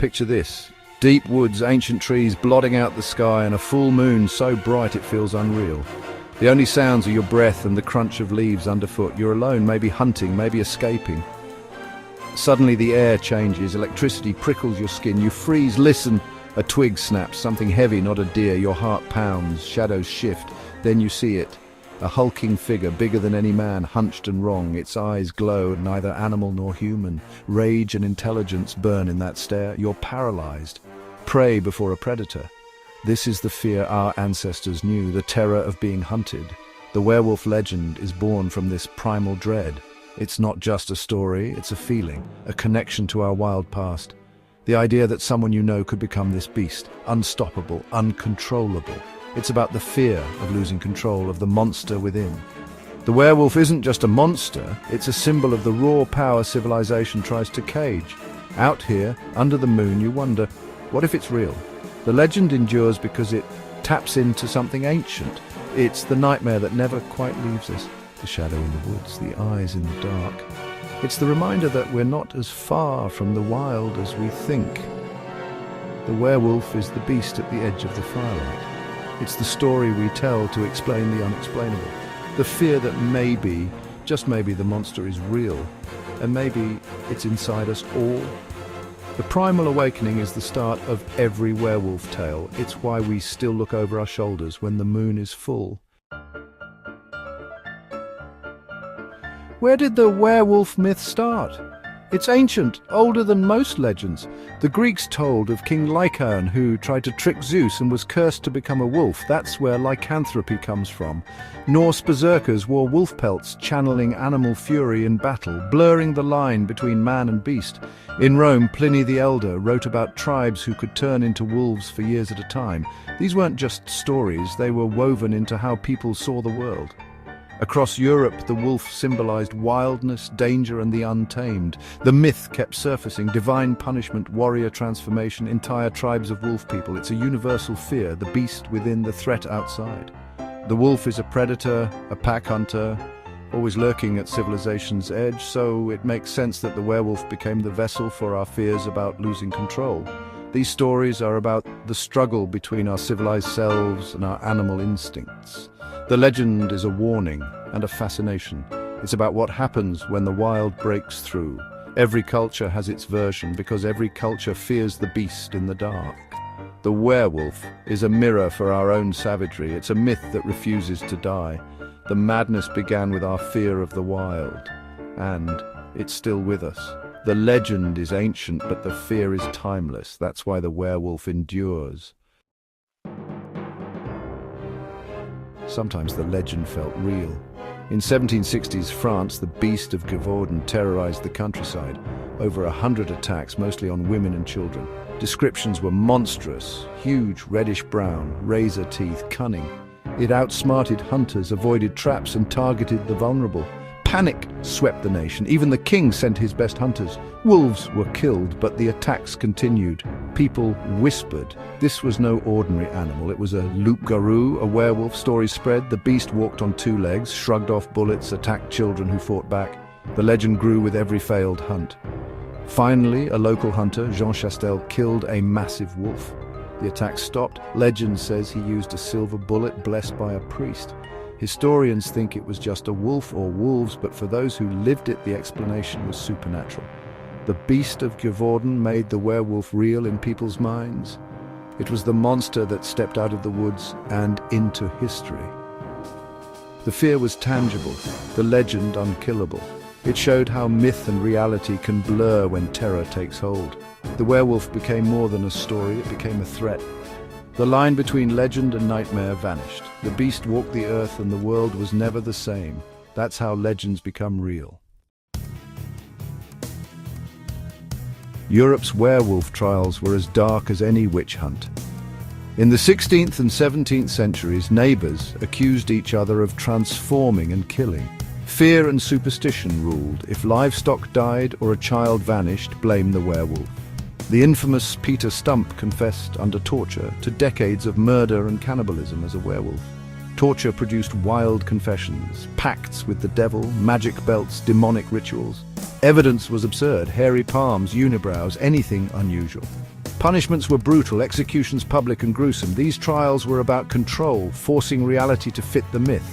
Picture this. Deep woods, ancient trees blotting out the sky, and a full moon so bright it feels unreal. The only sounds are your breath and the crunch of leaves underfoot. You're alone, maybe hunting, maybe escaping. Suddenly the air changes, electricity prickles your skin, you freeze, listen. A twig snaps, something heavy, not a deer, your heart pounds, shadows shift, then you see it. A hulking figure, bigger than any man, hunched and wrong, its eyes glow, neither animal nor human. Rage and intelligence burn in that stare, you're paralyzed. Prey before a predator. This is the fear our ancestors knew, the terror of being hunted. The werewolf legend is born from this primal dread. It's not just a story, it's a feeling, a connection to our wild past. The idea that someone you know could become this beast, unstoppable, uncontrollable. It's about the fear of losing control, of the monster within. The werewolf isn't just a monster, it's a symbol of the raw power civilization tries to cage. Out here, under the moon, you wonder, what if it's real? The legend endures because it taps into something ancient. It's the nightmare that never quite leaves us. The shadow in the woods, the eyes in the dark. It's the reminder that we're not as far from the wild as we think. The werewolf is the beast at the edge of the firelight. It's the story we tell to explain the unexplainable. The fear that maybe, just maybe, the monster is real, and maybe it's inside us all. The primal awakening is the start of every werewolf tale. It's why we still look over our shoulders when the moon is full. Where did the werewolf myth start? It's ancient, older than most legends. The Greeks told of King Lycaon, who tried to trick Zeus and was cursed to become a wolf. That's where lycanthropy comes from. Norse berserkers wore wolf pelts, channeling animal fury in battle, blurring the line between man and beast. In Rome, Pliny the Elder wrote about tribes who could turn into wolves for years at a time. These weren't just stories, they were woven into how people saw the world. Across Europe, the wolf symbolized wildness, danger, and the untamed. The myth kept surfacing: divine punishment, warrior transformation, entire tribes of wolf people. It's a universal fear, the beast within, the threat outside. The wolf is a predator, a pack hunter, always lurking at civilization's edge, so it makes sense that the werewolf became the vessel for our fears about losing control. These stories are about the struggle between our civilized selves and our animal instincts. The legend is a warning and a fascination. It's about what happens when the wild breaks through. Every culture has its version because every culture fears the beast in the dark. The werewolf is a mirror for our own savagery. It's a myth that refuses to die. The madness began with our fear of the wild, and it's still with us. The legend is ancient, but the fear is timeless. That's why the werewolf endures. Sometimes the legend felt real. In 1760s France, the beast of Gévaudan terrorized the countryside. Over 100 attacks, mostly on women and children. Descriptions were monstrous: huge, reddish-brown, razor teeth, cunning. It outsmarted hunters, avoided traps, and targeted the vulnerable. Panic swept the nation. Even the king sent his best hunters. Wolves were killed, but the attacks continued. People whispered. This was no ordinary animal. It was a loup-garou, a werewolf. Stories spread. The beast walked on two legs, shrugged off bullets, attacked children who fought back. The legend grew with every failed hunt. Finally, a local hunter, Jean Chastel, killed a massive wolf. The attack stopped. Legend says he used a silver bullet blessed by a priest. Historians think it was just a wolf or wolves, but for those who lived it, the explanation was supernatural. The beast of Gévaudan made the werewolf real in people's minds. It was the monster that stepped out of the woods and into history. The fear was tangible, the legend unkillable. It showed how myth and reality can blur when terror takes hold. The werewolf became more than a story, it became a threat. The line between legend and nightmare vanished. The beast walked the earth and the world was never the same. That's how legends become real. Europe's werewolf trials were as dark as any witch hunt. In the 16th and 17th centuries, neighbors accused each other of transforming and killing. Fear and superstition ruled. If livestock died or a child vanished, blame the werewolf. The infamous Peter Stump confessed under torture to decades of murder and cannibalism as a werewolf. Torture produced wild confessions, pacts with the devil, magic belts, demonic rituals. Evidence was absurd: hairy palms, unibrows, anything unusual. Punishments were brutal, executions public and gruesome. These trials were about control, forcing reality to fit the myth.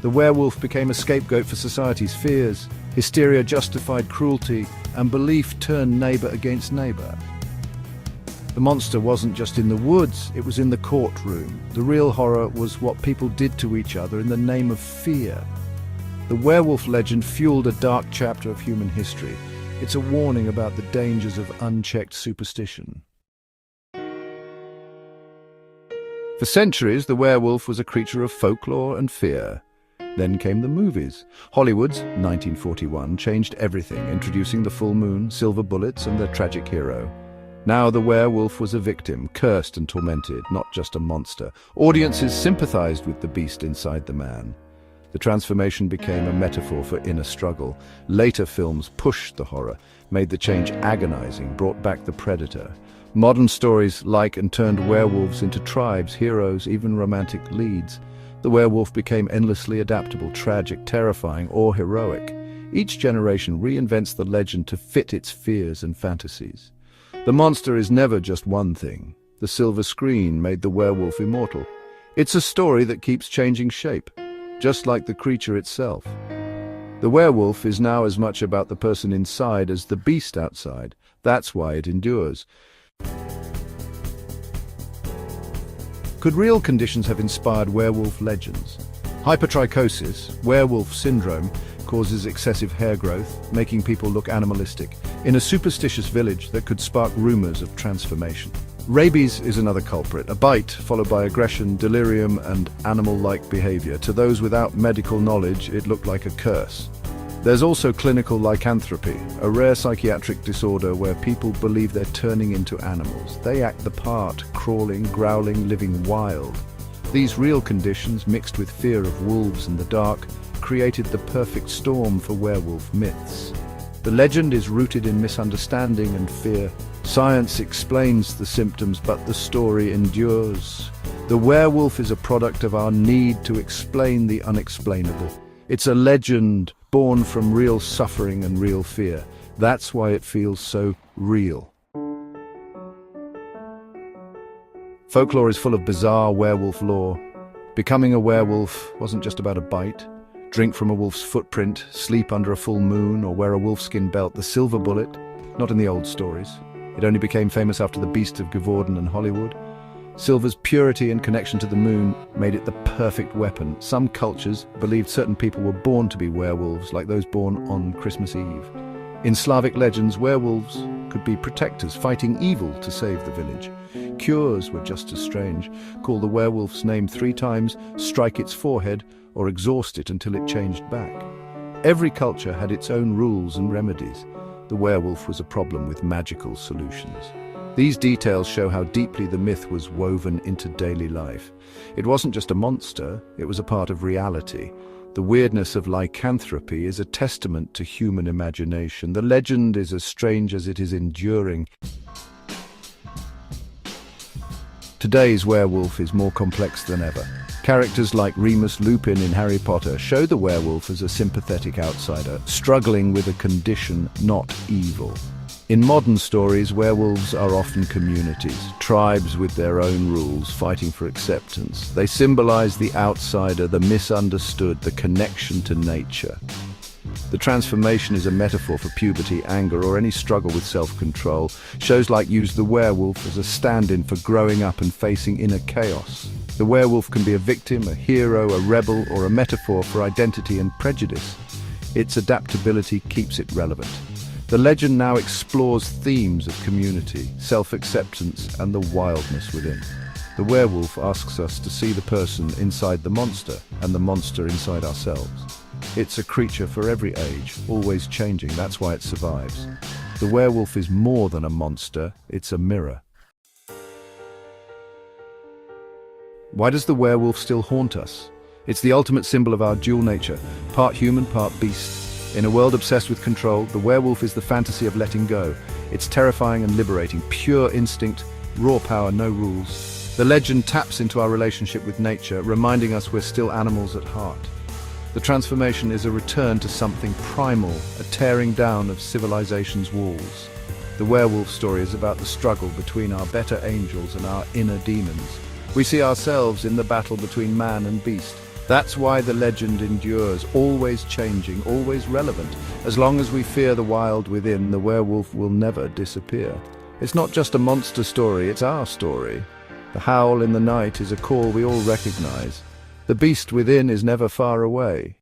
The werewolf became a scapegoat for society's fears. Hysteria justified cruelty, and belief turned neighbor against neighbor. The monster wasn't just in the woods, it was in the courtroom. The real horror was what people did to each other in the name of fear. The werewolf legend fueled a dark chapter of human history. It's a warning about the dangers of unchecked superstition. For centuries, the werewolf was a creature of folklore and fear. Then came the movies. Hollywood's 1941 changed everything, introducing the full moon, silver bullets, and their tragic hero. Now the werewolf was a victim, cursed and tormented, not just a monster. Audiences sympathized with the beast inside the man. The transformation became a metaphor for inner struggle. Later films pushed the horror, made the change agonizing, brought back the predator. Modern stories like and turned werewolves into tribes, heroes, even romantic leads. The werewolf became endlessly adaptable, tragic, terrifying, or heroic. Each generation reinvents the legend to fit its fears and fantasies. The monster is never just one thing. The silver screen made the werewolf immortal. It's a story that keeps changing shape, just like the creature itself. The werewolf is now as much about the person inside as the beast outside. That's why it endures. Could real conditions have inspired werewolf legends? Hypertrichosis, werewolf syndrome, causes excessive hair growth, making people look animalistic, in a superstitious village that could spark rumors of transformation. Rabies is another culprit, a bite followed by aggression, delirium, and animal-like behavior. To those without medical knowledge, it looked like a curse. There's also clinical lycanthropy, a rare psychiatric disorder where people believe they're turning into animals. They act the part, crawling, growling, living wild. These real conditions, mixed with fear of wolves and the dark, created the perfect storm for werewolf myths. The legend is rooted in misunderstanding and fear. Science explains the symptoms, but the story endures. The werewolf is a product of our need to explain the unexplainable. It's a legend born from real suffering and real fear. That's why it feels so real. Folklore is full of bizarre werewolf lore. Becoming a werewolf wasn't just about a bite. Drink from a wolf's footprint, sleep under a full moon, or wear a wolfskin belt. The silver bullet, not in the old stories. It only became famous after the Beast of Gévaudan and Hollywood. Silver's purity and connection to the moon made it the perfect weapon. Some cultures believed certain people were born to be werewolves, like those born on Christmas Eve. In Slavic legends, werewolves could be protectors, fighting evil to save the village. Cures were just as strange. Call the werewolf's name 3 times, strike its forehead, or exhaust it until it changed back. Every culture had its own rules and remedies. The werewolf was a problem with magical solutions. These details show how deeply the myth was woven into daily life. It wasn't just a monster, it was a part of reality. The weirdness of lycanthropy is a testament to human imagination. The legend is as strange as it is enduring. Today's werewolf is more complex than ever. Characters like Remus Lupin in Harry Potter show the werewolf as a sympathetic outsider, struggling with a condition, not evil. In modern stories, werewolves are often communities, tribes with their own rules, fighting for acceptance. They symbolize the outsider, the misunderstood, the connection to nature. The transformation is a metaphor for puberty, anger, or any struggle with self-control. Shows like use the werewolf as a stand-in for growing up and facing inner chaos. The werewolf can be a victim, a hero, a rebel, or a metaphor for identity and prejudice. Its adaptability keeps it relevant. The legend now explores themes of community, self-acceptance, and the wildness within. The werewolf asks us to see the person inside the monster, and the monster inside ourselves. It's a creature for every age, always changing. That's why it survives. The werewolf is more than a monster, it's a mirror. Why does the werewolf still haunt us? It's the ultimate symbol of our dual nature, part human, part beast. In a world obsessed with control, the werewolf is the fantasy of letting go. It's terrifying and liberating, pure instinct, raw power, no rules. The legend taps into our relationship with nature, reminding us we're still animals at heart. The transformation is a return to something primal, a tearing down of civilization's walls. The werewolf story is about the struggle between our better angels and our inner demons. We see ourselves in the battle between man and beast. That's why the legend endures, always changing, always relevant. As long as we fear the wild within, the werewolf will never disappear. It's not just a monster story, it's our story. The howl in the night is a call we all recognize. The beast within is never far away.